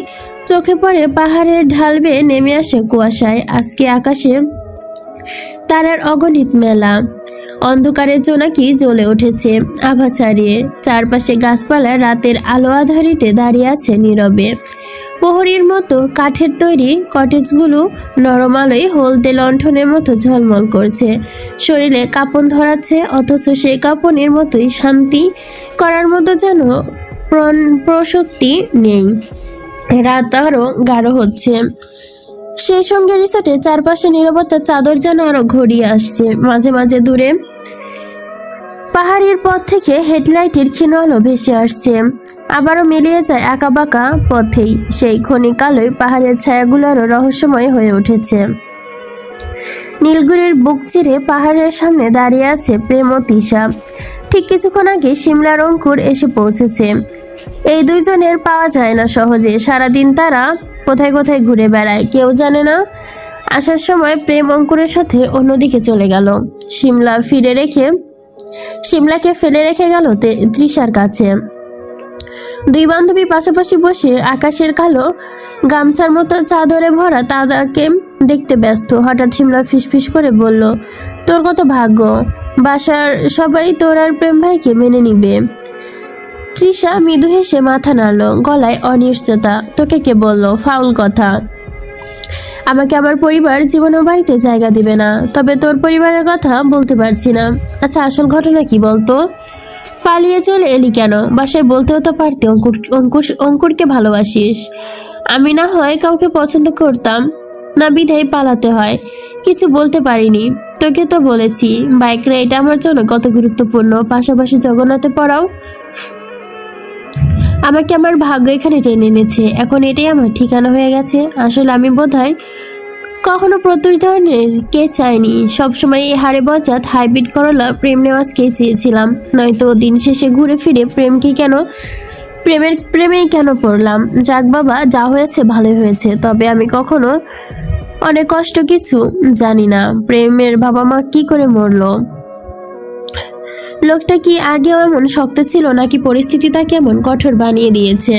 চোখে পড়ে পাহাড়ের ঢাল বেয়ে নেমে আসে কুয়াশায়। আজকে আকাশে তারার অগণিত মেলা, অন্ধকারে জোনাকি জ্বলে উঠেছে আভা ছাড়িয়ে। চারপাশে গাছপালা রাতের আলো আধারিতে দাঁড়িয়ে আছে নীরবে। প্রহরীর মতো কাঠের তৈরি কটেজগুলো নরম আলোয় হলদে লণ্ঠনের মতো ঝলমল করছে। শরীরে কাঁপন ধরাচ্ছে, অথচ সেই কাঁপনের মতোই শান্তি করার মতো যেন প্রশক্তি নেই। রাত আরও গাঢ় হচ্ছে, সেই সঙ্গে রিসোর্টে চারপাশে নীরবতার চাদর যেন আরো ঘড়িয়ে আসছে। মাঝে মাঝে দূরে পাহাড়ির পথ থেকে হেডলাইটের ক্ষীণ আলো ভেসে আসছে, আবারও মিলিয়ে যায় আঁকাবাঁকা পথেই। সেই ক্ষণিক আলোয় পাহাড়ের ছায়াগুলো আরো রহস্যময় হয়ে উঠেছে। নীলগিরির বুক চিরে পাহাড়ের সামনে দাঁড়িয়ে আছে প্রেম ও তিশা। ঠিক কিছুক্ষণ আগে সিমলার অঙ্কুর এসে পৌঁছেছে। এই দুইজনের পাওয়া যায় না সহজে, সারাদিন তারা কোথায় কোথায় ঘুরে বেড়ায় কেউ জানে না। আসার সময় প্রেম অঙ্কুরের সাথে অন্যদিকে চলে গেল। সিমলাকে ফেলে রেখে গেল তৃষার কাছে। দুই বান্ধবী পাশাপাশি বসে আকাশের কালো গামছার মতো চাদরে ভরা তাদাকে দেখতে ব্যস্ত। হঠাৎ সিমলা ফিসফিস করে বলল, তোর কত ভাগ্য, বাসার সবাই তোর আর প্রেম ভাইকে মেনে নিবে। তৃষা মৃদু হেসে মাথা নাড়ল, গলায় অনিশ্চয়তা। তোকে কে বলল ফাউল কথা? আমাকে আমার পরিবার জীবনেও বাড়িতে জায়গা দিবে না, তবে তোর পরিবারের কথা বলতে পারছি না। আচ্ছা, আসল ঘটনা কি বলতো? পালিয়ে চলে এলি কেন? বাসায় বলতেও তো পারতে অঙ্কুরকে ভালোবাসিস। আমি না হয় কাউকে পছন্দ করতাম না, বিধায় পালাতে হয়। কিছু বলতে পারিনি। তোকে তো বলেছি বাইক রাইড আমার জন্য কত গুরুত্বপূর্ণ, পাশাপাশি জগন্নাথে পড়াও। আমাকে আমার ভাগ্য এখানে টেনে এনেছে, এখন এটাই আমার ঠিকানা হয়ে গেছে। আসলে আমি বোধহয় কখনো প্রত্যুষ ধরনের কে চাইনি, সবসময় এই হারে বজাত হাইব্রিড করলা প্রেম নেওয়াজকে চেয়েছিলাম। নয়তো দিন শেষে ঘুরে ফিরে প্রেমেই কেন পড়লাম? যাক বাবা, যা হয়েছে ভালোই হয়েছে। তবে আমি কখনো অনেক কষ্ট কিছু জানি না। প্রেমের বাবা মা কি করে মরলো? লোকটা কি আগেও এমন শক্ত ছিল, নাকি পরিস্থিতি তাকে এমন কঠোর বানিয়ে দিয়েছে?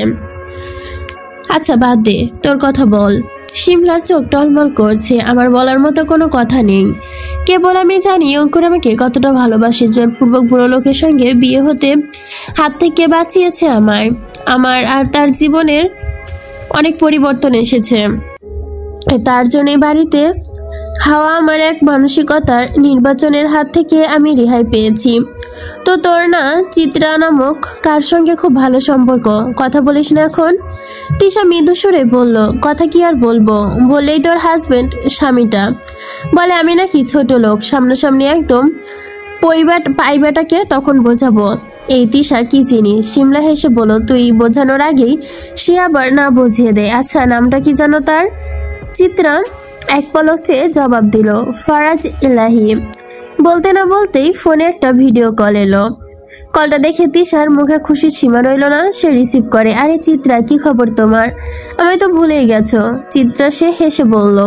আচ্ছা বাদ দে, তোর কথা বল। সিমলার চোখ টলমল করছে। আমার বলার মতো কোনো কথা নেই, কেবল আমি জানি অঙ্কুর আমাকে কতটা ভালোবাসে। জোরপূর্বক বুড়ো লোকের সঙ্গে বিয়ে হতে হাত থেকে বাঁচিয়েছে আমার আর তার জীবনের অনেক পরিবর্তন এসেছে। তার জন্যই বাড়িতে হাওয়া আমার এক মানসিকতার নির্বাচনের হাত থেকে আমি রেহাই পেয়েছি। তো তোর না চিত্রা নামক কার সঙ্গে খুব ভালো সম্পর্ক, কথা বলিস না এখন? তৃষা মৃদু সুরে বলল, কথা কি আর বলবো, বললেই তোর হাজবেন্ড স্বামীটা বলে আমি নাকি ছোট লোক, সামনাসামনি একদম পাইবাটাকে তখন বোঝাবো। এই তৃষা কি জিনিস? সিমলা হেসে বলো, তুই বোঝানোর আগেই সে আবার না বুঝিয়ে দেয়। আচ্ছা, নামটা কি জানো তার? চিত্রা এক পলক চেয়ে জবাব দিল, ফারাজ ইলাহি। বলতে না বলতেই ফোনে একটা ভিডিও কল এলো। কলটা দেখে তৃষার মুখে খুশির সীমা রইল না। সে রিসিভ করে, আরে চিত্রা, কি খবর তোমার? আমি তো ভুলেই গেছো। চিত্রা সে হেসে বলল,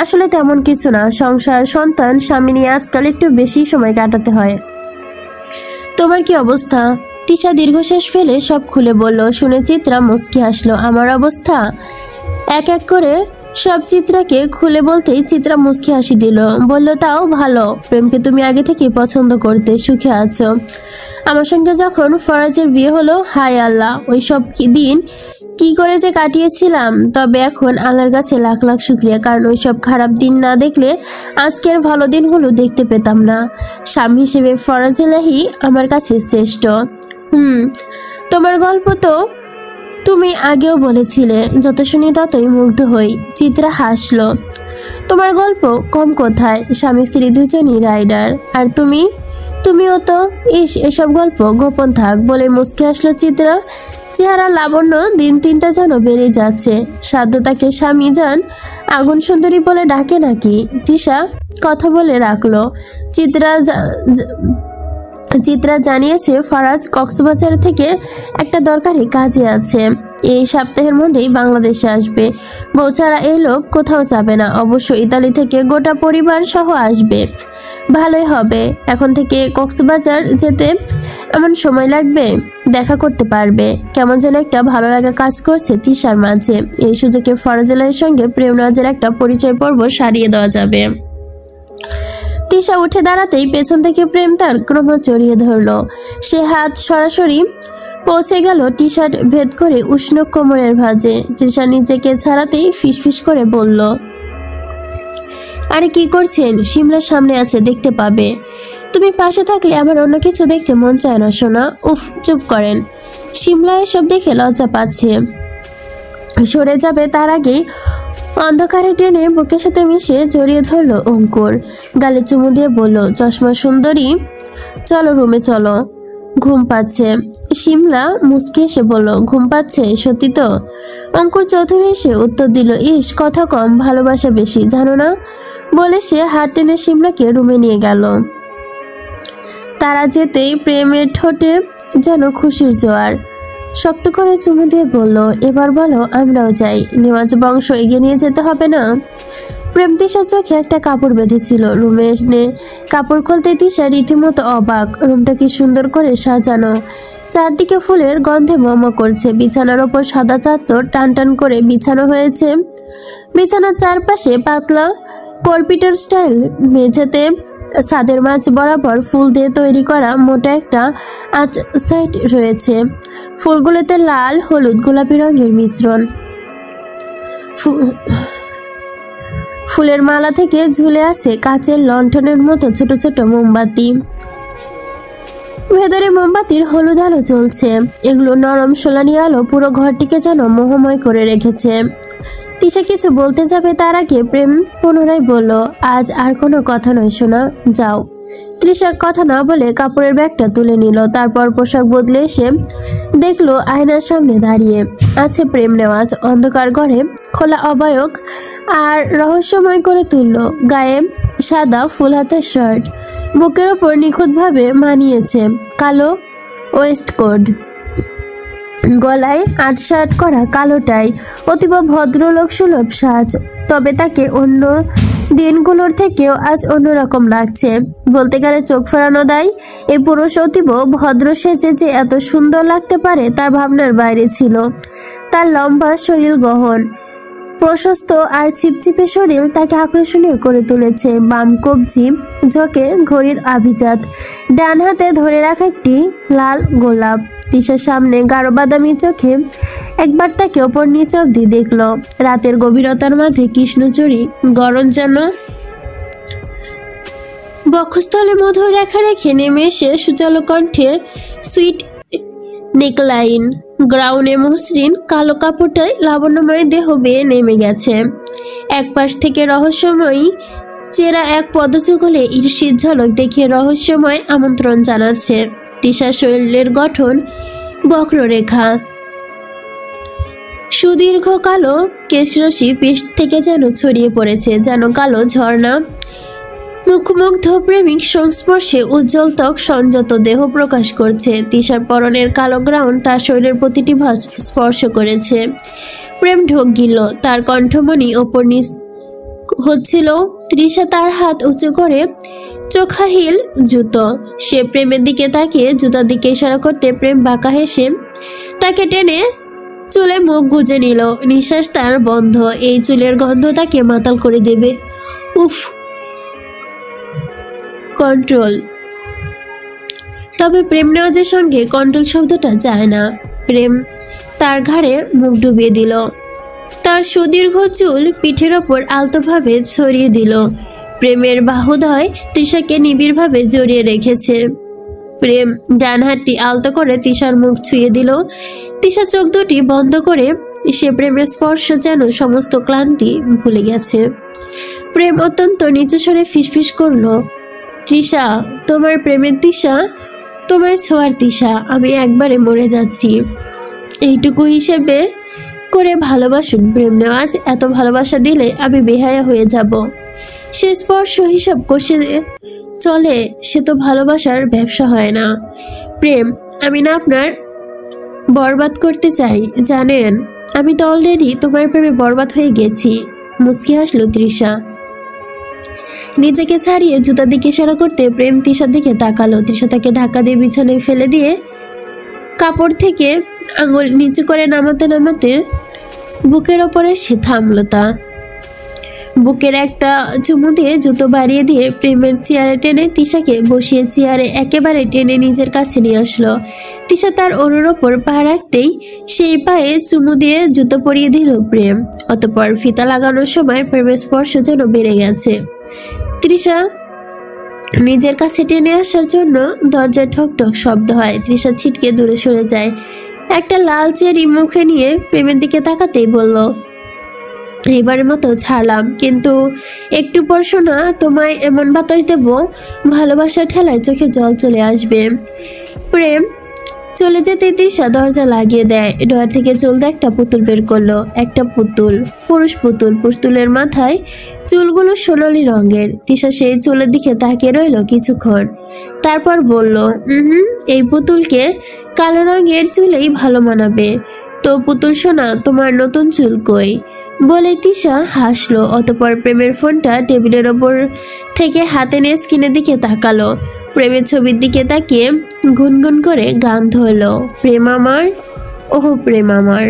আসলে তেমন কিছু না, সংসার, সন্তান, স্বামী নিয়ে আজকাল একটু বেশি সময় কাটাতে হয়। তোমার কি অবস্থা? তৃষা দীর্ঘশ্বাস ফেলে সব খুলে বলল। শুনে চিত্রা মুচকি হাসলো। আমার অবস্থা? এক এক করে সব চিত্রাকে খুলে বলতেই চিত্রা মুচকি হাসি দিল, বলল তাও ভালো, প্রেমকে তুমি আগে থেকেই পছন্দ করতে, সুখে আছো। আমার সঙ্গে যখন ফরাজের বিয়ে হলো, হায় আল্লাহ, ওই সব দিন কি করে যে কাটিয়েছিলাম। তবে এখন আল্লাহর কাছে লাখ লাখ শুক্রিয়া, কারণ ওই সব খারাপ দিন না দেখলে আজকের ভালো দিনগুলো দেখতে পেতাম না। স্বামী হিসেবে ফরাজ এলাহি আমার কাছে শ্রেষ্ঠ। তোমার গল্প তো তুমি আগেও বলেছিলে, যত শুনি ততই মুগ্ধ হই। চিত্রা হাসলো। তোমার গল্প কম কোথায়, স্বামী স্ত্রী দুজনই রাইডার, আর তুমিও তো। এসব গল্প গোপন থাক, বলে মুচকি আসলো চিত্রা। চেহারা লাবণ্য দিন তিনটা যেন বেড়ে যাচ্ছে। সাধ্য তাকে স্বামী যান আগুন সুন্দরী বলে ডাকে নাকি? তিশা কথা বলে রাখলো। চিত্রা জানিয়েছে ফরাজ কক্সবাজার থেকে একটা দরকারি কাজে আছে, এই সপ্তাহের মধ্যেই বাংলাদেশে আসবে। বউ ছাড়া এই লোক কোথাও যাবে না, অবশ্য ইতালি থেকে গোটা পরিবার সহ আসবে। ভালোই হবে, এখন থেকে কক্সবাজার যেতে এমন সময় লাগবে, দেখা করতে পারবে। কেমন যেন একটা ভালো লাগা কাজ করছে তিশার মাঝে। এই সুযোগে ফরাজ এলাহির সঙ্গে প্রেম নওয়াজের একটা পরিচয় পর্ব সারিয়ে দেওয়া যাবে। তিশা উঠে দাঁড়াতেই পেছন থেকে প্রেম তার ক্রম জড়িয়ে ধরলো। সে হাত সরাসরি পৌঁছে গেল টি শার্ট ভেদ করে উষ্ণ কোমরের ভাঁজে। তৃষা নিজেকে ছাড়াতেই ফিসফিস করে বলল, আরে কি করছেন? শিমলার সামনে আছে, দেখতে পাবে। তুমি পাশে থাকলে আমার অন্য কিছু দেখতে মন চায় না সোনা। উফ, চুপ করেন। শিমলা এসব দেখে লজ্জা পাচ্ছে। সরে যাবে তার আগেই অন্ধকারে টেনে বুকের সাথে মিশে জড়িয়ে ধরলো অঙ্কুর। গালে চুমু দিয়ে বলল, চশমা সুন্দরী, চলো রুমে চলো, ঘুম পাচ্ছে। শিমলা মুচকি এসে বলল, ঘুম পাচ্ছে সত্যি তো? অঙ্কুর চৌধুরী এসে উত্তর দিল, ইস, কথা কম ভালোবাসা বেশি, জানো না? বলে সে হাত টেনে শিমলাকে রুমে নিয়ে গেল। তারা যেতেই প্রেমের ঠোঁটে যেন খুশির জোয়ার। শক্ত করে চুমু দিয়ে বলল, এবার বলো আমরাও যাই, নেওয়াজ বংশ এগিয়ে নিয়ে যেতে হবে না? প্রেম তিশার চোখে একটা কাপড় বেঁধেছিল। রুমে এনে কাপড় খুলতে তিশা রীতিমতো অবাক। রুমটা কি সুন্দর করে সাজানো, চারদিকে ফুলের গন্ধে মম করছে। বিছানার ওপর সাদা চাদর টান টান করে বিছানো হয়েছে। বিছানার চারপাশে পাতলা কর্পিটার স্টাইল মেঝেতে ছাদের মাঝ বরাবর ফুল দিয়ে তৈরি করা মোটা একটা সাইড রয়েছে। ফুলগুলোতে লাল, হলুদ, গোলাপি রঙের মিশ্রণ। ফুলের মালা থেকে ঝুলে আছে কাচের লণ্ঠনের মতো ছোট ছোট মোমবাতি। ভেতরে মোমবাতির হলুদ আলো জ্বলছে। এগুলো নরম সোলানি আলো পুরো ঘরটিকে যেন মোহময় করে রেখেছে। তিশা কিছু বলতে যাবে তার আগে প্রেম পুনরায় বলল, আজ আর কোনো কথা নয় সোনা, যাও। তৃষা কথা না বলে কাপড়ের ব্যাগটা তুলে নিল। তারপর পোশাক বদলে এসে দেখলো আয়নার সামনে দাঁড়িয়ে আছে প্রেম নেওয়াজ। অন্ধকার ঘরে খোলা অবায়ক আর রহস্যময় করে তুলল। গায়ে সাদা ফুল হাতের শার্ট, বুকের ওপর নিখুঁতভাবে মানিয়েছে কালো ওয়েস্ট কোট, গলায় আটশাট করা কালো টাই। অতীব ভদ্রলোক সুলভ সাজ, তবে তাকে অন্য দিনগুলোর থেকেও আজ অন্যরকম লাগছে। বলতে গেলে চোখ ফেরানো দায়। এই পুরুষ অতীব ভদ্র সেজে যে এত সুন্দর লাগতে পারে তার ভাবনার বাইরে ছিল। তার লম্বা শরীর গহন, প্রশস্ত আর ছিপছিপে শরীর তাকে আকর্ষণীয় করে তুলেছে। বাম কবজি ঝোঁকে ঘড়ির আভিজাত, ডান হাতে ধরে রাখা একটি লাল গোলাপ। তিশার সামনে গাঢ় বাদামি চোখে একবার তাকে ওপর নিচে অব্দি দেখল। রাতের গভীরতার মাঝে কৃষ্ণচূড়ি গরম যেন বক্ষস্থলে মধুর রেখা রেখে নেমে এসে সুচালো কণ্ঠে সুইট নেকলাইন, গ্রাউনে মসৃণ কালো কাপড়টায় লাবণ্যময় দেহ বেয়ে নেমে গেছে। এক পাশ থেকে রহস্যময়ী চেরা এক পদযুগলে ঈর্ষির ঝলক দেখিয়ে রহস্যময় আমন্ত্রণ জানাচ্ছে। তিশার শরীরের গঠন বক্ররেখা, সুদীর্ঘ কালো কেশরশি পিঠ থেকে যেন ছড়িয়ে পড়েছে, যেন কালো ঝর্ণা। মুখমুগ্ধ প্রেমিক সংস্পর্শে উজ্জ্বল ত্বক সংযত দেহ প্রকাশ করছে। তিশার পরনের কালো গ্রাউন্ড তার শরীরের প্রতিটি ভাঁজ স্পর্শ করেছে। প্রেম ঢোক গিল, তার কণ্ঠমণি ওপর নিচ হচ্ছিল। তৃষা তার হাত উঁচু করে চোখা হিল জুতো। সে প্রেমের দিকে তাকিয়ে জুতার দিকে ইশারা করতে প্রেম বাঁকা হেসে তাকে টেনে চুলে মুখ গুজে নিল। নিঃশ্বাস তার বন্ধ। এই চুলের গন্ধ তাকে মাতাল করে দেবে। উফ, কন্ট্রোল। তবে প্রেম নেওয়াজের সঙ্গে কন্ট্রোল শব্দটা যায় না। প্রেম তার ঘাড়ে মুখ ডুবিয়ে দিল। তার সুদীর্ঘ চুল পিঠের ওপর আলতোভাবে ছড়িয়ে দিল। প্রেমের বাহুদয় তৃষাকে নিবিড়ভাবে জড়িয়ে রেখেছে। প্রেম ডান হাতটি আলতো করে তৃষার মুখ ছুঁয়ে দিল। তৃষা চোখ দুটি বন্ধ করে, সে প্রেমের স্পর্শ যেন সমস্ত ক্লান্তি ভুলে গেছে। প্রেম অত্যন্ত নিচু স্বরে ফিসফিস করল, তৃষা, তোমার প্রেমের তৃষা, তোমার ছোঁয়ার তৃষা, আমি একবারে মরে যাচ্ছি। এইটুকু হিসেবে করে ভালোবাসুন প্রেম নেওয়াজ। এত ভালোবাসা দিলে আমি বেহায়া হয়ে যাব। সে স্পর্শ হিসাব কষে চলে, সে তো ভালোবাসার ব্যবসা হয় না। প্রেম, আমি না আপনার বরবাদ করতে চাই, জানেন? আমি তো অলরেডি তোমার প্রেমে বরবাদ হয়ে গেছি। মুচকি হাসলো তৃষা। নিজেকে ছাড়িয়ে জুতার দিকে ইশারা করতে প্রেম তৃষার দিকে তাকালো। তৃষা তাকে ধাক্কা দিয়ে বিছানায় ফেলে দিয়ে কাপড় থেকে আঙুল নিচু করে নামাতে নামাতে বুকের ওপরে সে থামলো। তা বুকের একটা চুমু দিয়ে জুতো বাড়িয়ে দিয়ে প্রেমের চেয়ারে টেনে তৃষাকে বসিয়ে চেয়ারে একেবারে টেনে নিজের কাছে নিয়ে আসলো। তৃষা তার ওর ওপর পা রাখতেই সেই পায়ে চুমু দিয়ে জুতো পরিয়ে দিল প্রেম। অতঃপর ফিতা লাগানোর সময় প্রেমের স্পর্শ যেন বেড়ে গেছে। তৃষা নিজের কাছে টেনে আসার জন্য দরজায় ঠকঠক শব্দ হয়। তৃষা ছিটকে দূরে সরে যায়। একটা লাল চেরি মুখে নিয়ে প্রেমের দিকে তাকাতেই বলল, এইবারের মতো ছাড়লাম, কিন্তু একটু পর শোনা তোমায় এমন বাতাস দেব, ভালোবাসার ঠেলায় চোখে জল চলে আসবে। প্রেম চলে যেতে তৃষা দরজা লাগিয়ে দেয়। ডয়ার থেকে চলতে একটা পুতুল বের করলো। একটা পুতুল, পুরুষ পুতুল। পুতুলের মাথায় চুলগুলো সোনালি রঙের। তৃষা সেই চুলের দিকে তাকিয়ে রইল কিছুক্ষণ, তারপর বলল, এই পুতুলকে কালো রঙের চুলেই ভালো মানাবে। তো পুতুল সোনা, তোমার নতুন চুল কই? বলে তৃষা হাসলো। অতঃপর প্রেমের ফোনটা টেবিলের ওপর থেকে হাতে নিয়ে স্ক্রিনের দিকে তাকালো। প্রেমের ছবির দিকে তাকিয়ে গুনগুন করে গান ধরল, প্রেম আমার, ওহ প্রেম আমার।